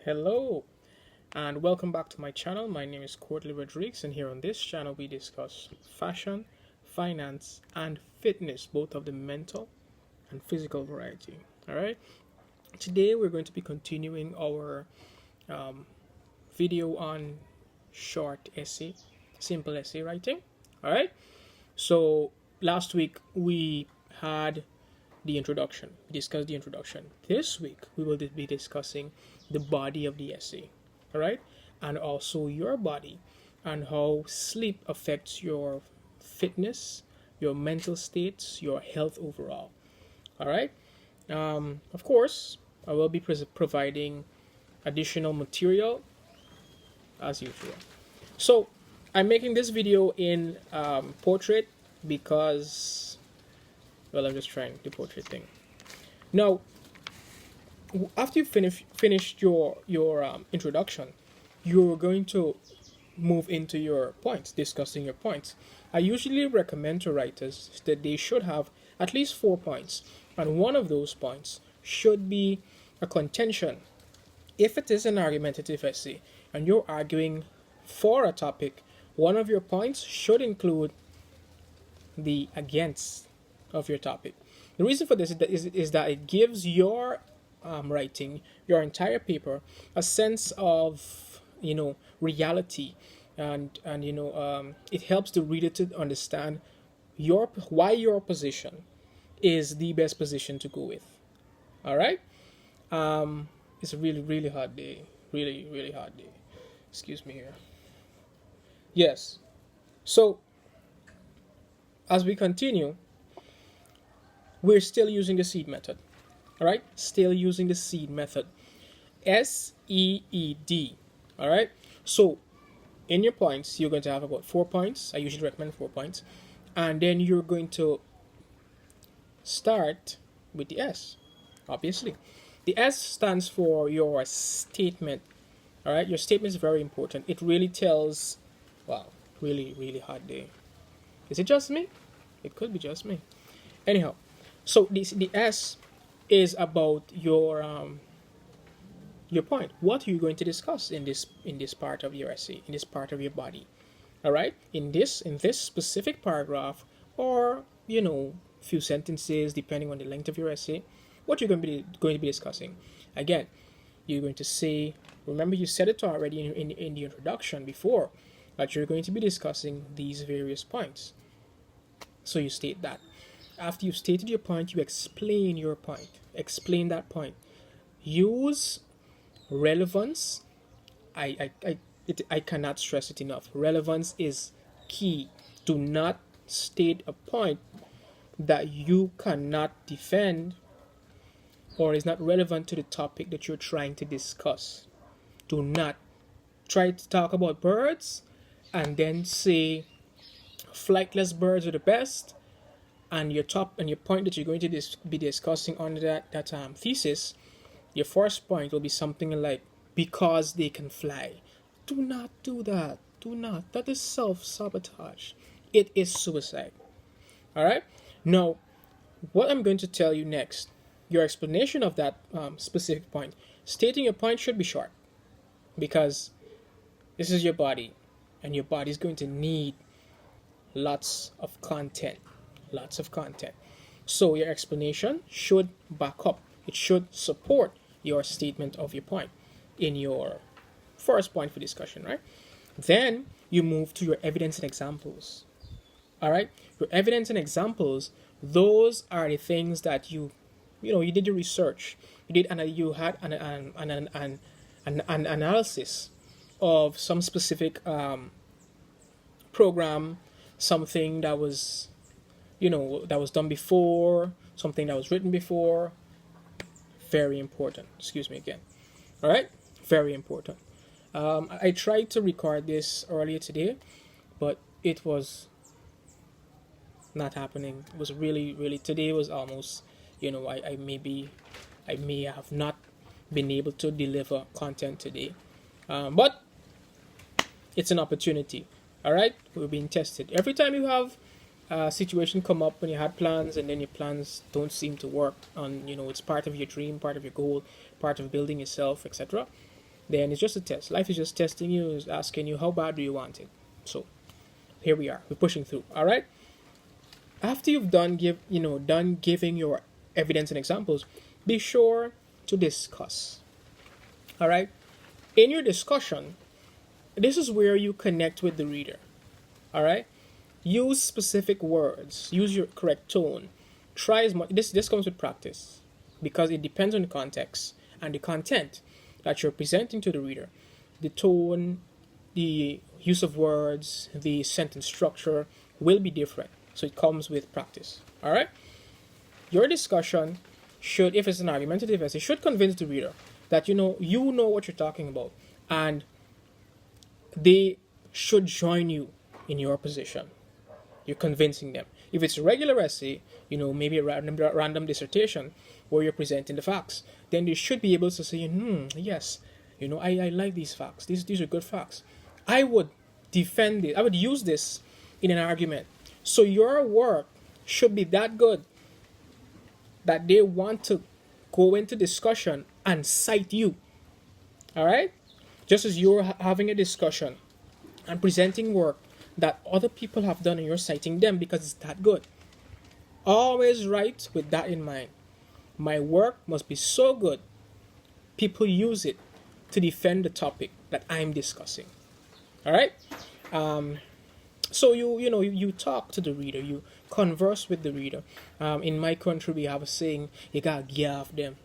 Hello and welcome back to my channel. My name is Courtly Rodriguez, and here on this channel we discuss fashion, finance, and fitness, both of the mental and physical variety. All right. Today we're going to be continuing our um, video on short essay, simple essay writing. All right. So last week we had the introduction. We discussed the introduction. This week we will be discussing the body of the essay, all right, and also your body and how sleep affects your fitness, your mental states, your health overall. All right. Of course, I will be providing additional material as usual. So I'm making this video in portrait because, well, I'm just trying the portrait thing. Now, after you finished your introduction, you're going to move into your points, discussing your points. I usually recommend to writers that they should have at least 4 points, and one of those points should be a contention. If it is an argumentative essay and you're arguing for a topic, one of your points should include the against of your topic. The reason for this is that it gives your writing, your entire paper, a sense of reality, and it helps the reader to understand why your position is the best position to go with. All right. It's a really hard day, really hard day. Excuse me here. Yes. So as we continue, we're still using the seed method. All right, still using the seed method. SEED. All right. So in your points, you're going to have about 4 points. I usually recommend 4 points, and then you're going to start with the S. Obviously, the S stands for your statement. All right, your statement is very important. It really tells. Wow, really hard day. Is it just me? It could be just me. Anyhow, so the S is about your point. What are you going to discuss in this part of your essay, in this part of your body? All right, in this specific paragraph, or few sentences, depending on the length of your essay, what you're going to be discussing. Again, you're going to say. Remember, you said it already in the introduction before that you're going to be discussing these various points. So you state that. After you've stated your point, you explain your point. Explain that point. Use relevance. I cannot stress it enough. Relevance is key. Do not state a point that you cannot defend or is not relevant to the topic that you're trying to discuss. Do not try to talk about birds and then say flightless birds are the best, and your point that you're going to be discussing under that thesis, your first point will be something like because they can fly. Do not do that. Do not. That is self-sabotage. It is suicide. All right. Now, what I'm going to tell you next, your explanation of that specific point, stating your point should be short, because this is your body, and your body is going to need lots of content. So your explanation should back up. It should support your statement of your point in your first point for discussion, right? Then you move to your evidence and examples. All right? Your evidence and examples, those are the things that you did your research. You had an analysis of some specific program, something that was done before, something that was written before. Very important. Excuse me again. All right, very important. I tried to record this earlier today, but it was not happening. It was really today was almost I may have not been able to deliver content today, but it's an opportunity. All right, we're being tested. Every time you have a situation come up when you had plans and then your plans don't seem to work, on it's part of your dream, part of your goal, part of building yourself, etc., then it's just a test. Life is just testing you, is asking you how bad do you want it. So here we are. We're pushing through. All right. After you've done giving your evidence and examples, be sure to discuss. All right. In your discussion, this is where you connect with the reader. All right. Use specific words. Use your correct tone. Try as much. This comes with practice because it depends on the context and the content that you're presenting to the reader. The tone, the use of words, the sentence structure will be different. So it comes with practice. All right. Your discussion should, if it's an argumentative essay, should convince the reader that you know what you're talking about, and they should join you in your position. You're convincing them. If it's a regular essay, maybe a random dissertation where you're presenting the facts, then they should be able to say, yes, I like these facts. These are good facts. I would defend it. I would use this in an argument. So your work should be that good that they want to go into discussion and cite you. All right? Just as you're having a discussion and presenting work that other people have done and you're citing them because it's that good. Always write with that in mind. My work must be so good, people use it to defend the topic that I'm discussing. All right? So you talk to the reader, you converse with the reader. In my country, we have a saying: you gotta give them,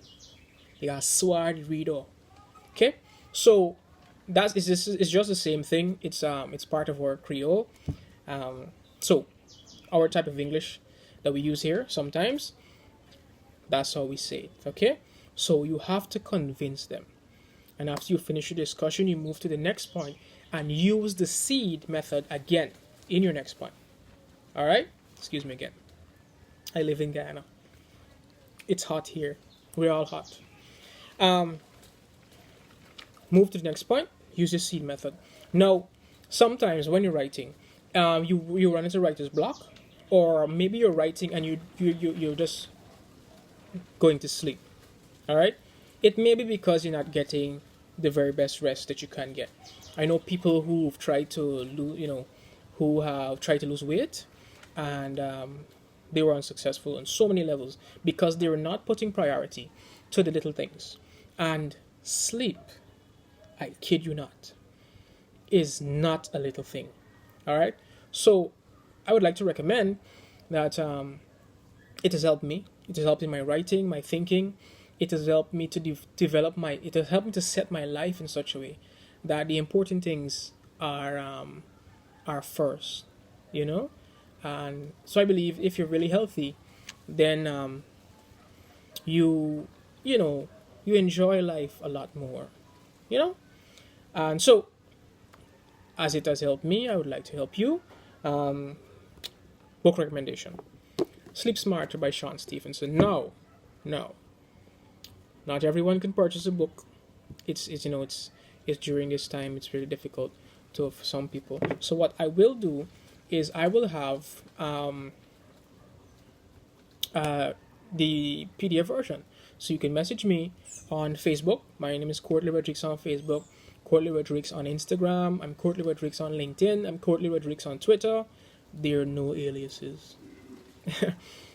you gotta swar the reader. Okay, so it's just the same thing. It's part of our Creole. So our type of English that we use here sometimes, that's how we say it. Okay, so you have to convince them, and after you finish your discussion, you move to the next point and use the seed method again in your next point. All right? Excuse me again. I live in Guyana. It's hot here. We're all hot. Move to the next point. Use the seed method. Now, sometimes when you're writing, you run into writer's block, or maybe you're writing and you're just going to sleep. All right? It may be because you're not getting the very best rest that you can get. I know people who've tried to lose, who have tried to lose weight, and they were unsuccessful on so many levels because they were not putting priority to the little things. And sleep, I kid you not, is not a little thing. All right? So I would like to recommend that it has helped me. It has helped in my writing, my thinking. It has helped me to it has helped me to set my life in such a way that the important things are first, and so I believe if you're really healthy, then you enjoy life a lot more, and so as it has helped me, I would like to help you. Book recommendation: Sleep Smarter by Sean Stephenson. No, not everyone can purchase a book. It's during this time it's really difficult for some people. So what I will do is I will have the PDF version. So you can message me on Facebook. My name is Courtly Rodriguez on Facebook, Courtly Rodriguez on Instagram, I'm Courtly Rodriguez on LinkedIn, I'm Courtly Rodriguez on Twitter. There are no aliases.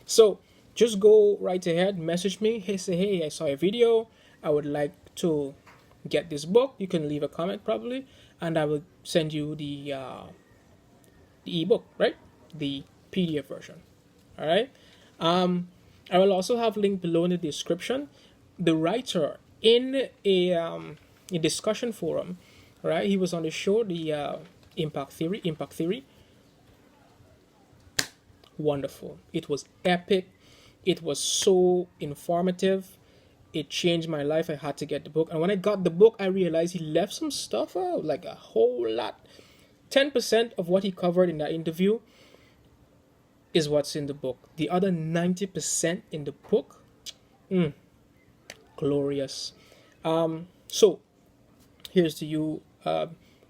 So just go right ahead, message me. Hey, I saw a video. I would like to get this book. You can leave a comment probably, and I will send you the ebook, right? The PDF version. All right. I will also have link below in the description. The writer in a discussion forum, right? He was on the show, the Impact Theory. Wonderful. It was epic. It was so informative. It changed my life. I had to get the book. And when I got the book, I realized he left some stuff out, like a whole lot. 10% of what he covered in that interview is what's in the book. The other 90% in the book, glorious. So, here's to you,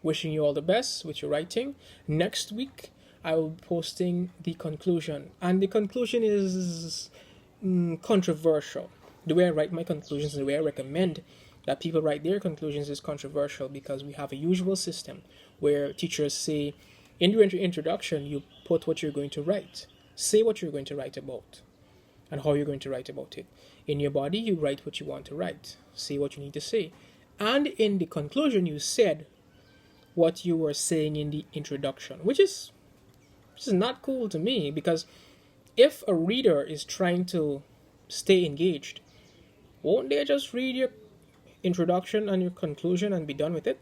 wishing you all the best with your writing. Next week, I will be posting the conclusion. And the conclusion is controversial. The way I write my conclusions and the way I recommend that people write their conclusions is controversial because we have a usual system where teachers say, in your introduction, you put what you're going to write, say what you're going to write about, and how you're going to write about it. In your body, you write what you want to write, say what you need to say. And in the conclusion, you said what you were saying in the introduction, which is not cool to me, because if a reader is trying to stay engaged, won't they just read your introduction and your conclusion and be done with it?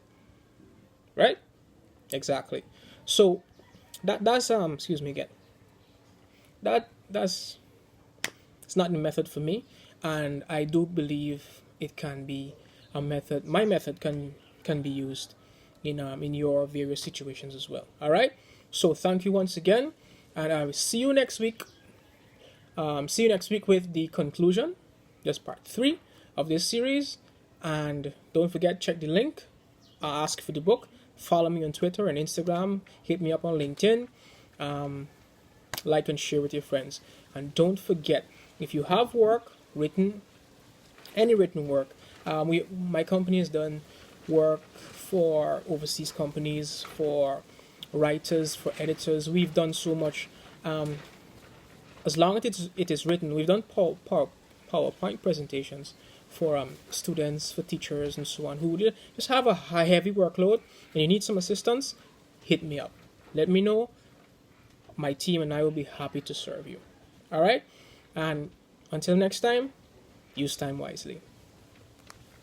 Right? Exactly. So that's excuse me again. That's it's not the method for me, and I do believe it can be a method. My method can be used in your various situations as well. All right. So thank you once again, and I will see you next week. See you next week with the conclusion, just part 3 of this series. And don't forget, check the link, ask for the book, follow me on Twitter and Instagram, hit me up on LinkedIn, like and share with your friends. And don't forget, if you have work written, any written work, my company has done work for overseas companies, for writers, for editors. We've done so much. As long as it is written, we've done PowerPoint presentations for students, for teachers, and so on, who just have a heavy workload and you need some assistance. Hit me up. Let me know. My team and I will be happy to serve you. All right? And until next time, use time wisely.